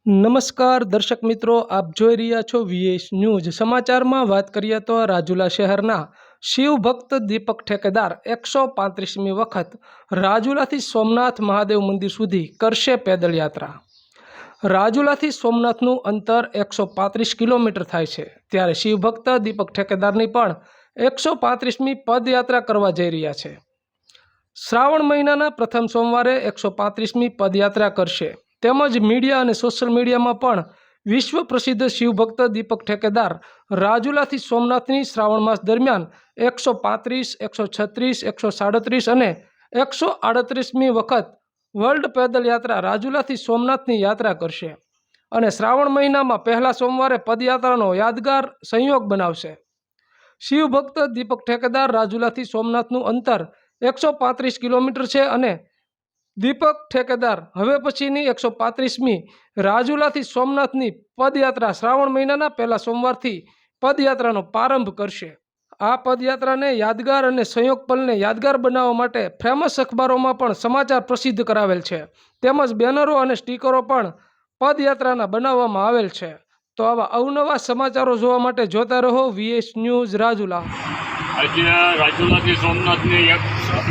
નમસ્કાર દર્શક મિત્રો, આપ જોઈ રહ્યા છો વીએસ ન્યૂઝ. સમાચારમાં વાત કરીએ તો રાજુલા શહેરના શિવ ભક્ત દીપક ઠેકેદાર 135મી વખત રાજુલાથી સોમનાથ મહાદેવ મંદિર સુધી કરશે પેદલ યાત્રા. રાજુલાથી સોમનાથનું અંતર 135 કિલોમીટર થાય છે, ત્યારે શિવભક્ત દીપક ઠેકેદારની પણ 135મી પદયાત્રા કરવા જઈ રહ્યા છે. શ્રાવણ મહિનાના પ્રથમ સોમવારે 135મી પદયાત્રા કરશે. તેમજ મીડિયા અને સોશિયલ મીડિયામાં પણ વિશ્વ પ્રસિદ્ધ શિવભક્ત દીપક ઠેકેદાર રાજુલાથી સોમનાથની શ્રાવણ માસ દરમિયાન 135, 136, 137 અને 138મી વખત વર્લ્ડ પેદલ યાત્રા રાજુલાથી સોમનાથની યાત્રા કરશે અને શ્રાવણ મહિનામાં પહેલા સોમવારે પદયાત્રાનો યાદગાર સંયોગ બનાવશે. શિવભક્ત દીપક ઠેકેદાર રાજુલાથી સોમનાથનું અંતર 135 કિલોમીટર છે અને દીપક ઠેકેદાર હવે પછીની 135મી રાજુલાથી સોમનાથની પદયાત્રા શ્રાવણ મહિનાના પહેલા સોમવારથી પદયાત્રાનો પ્રારંભ કરશે. આ પદયાત્રાને યાદગાર અને સંયોગ પલને યાદગાર બનાવવા માટે ફેમસ અખબારોમાં પણ સમાચાર પ્રસિદ્ધ કરાવેલ છે, તેમજ બેનરો અને સ્ટીકરો પણ પદયાત્રાના બનાવવામાં આવેલ છે. તો આવા અવનવા સમાચારો જોવા માટે જોતા રહો વીએસ ન્યૂઝ રાજુલા. આજે રાજુલાથી સોમનાથની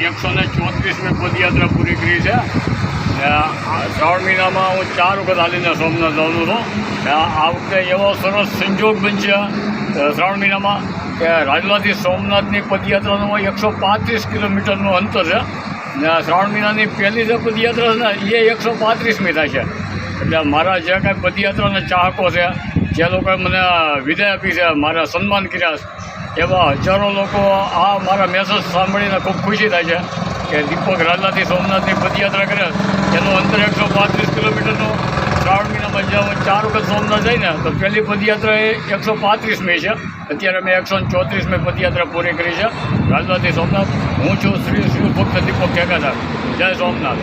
134મી પદયાત્રા પૂરી કરી છે. શ્રાવણ મહિનામાં હું 4 વખત હાલીને સોમનાથ જાઉં છું. આ વખતે એવો સરસ સંજોગ બનશે શ્રાવણ મહિનામાં કે રાજુલાથી સોમનાથની પદયાત્રાનું 135 કિલોમીટરનું અંતર છે. શ્રાવણ મહિનાની પહેલી જે પદયાત્રા છે ને એ 135મી થાય છે. એટલે મારા જે કાંઈ પદયાત્રાના ચાહકો છે, જે લોકોએ મને વિદાય આપી છે, મારા સન્માન કર્યા છે, એવા હજારો લોકો આ મારા મેસેજ સાંભળીને ખૂબ ખુશી થાય છે કે દીપક રાજુલાથી સોમનાથની પદયાત્રા કરે. એનું અંતર 135 કિલોમીટરનું. શ્રાવણ મહિનામાં જે હું 4 વખત સોમનાથ જઈને તો પહેલી પદયાત્રા એ 135મી છે. અત્યારે મેં 134મી પદયાત્રા પૂરી કરી છે રાજુલાથી સોમનાથ. હું છું શ્રી શિવભક્ત દીપક ઠેકેદાર. જય સોમનાથ.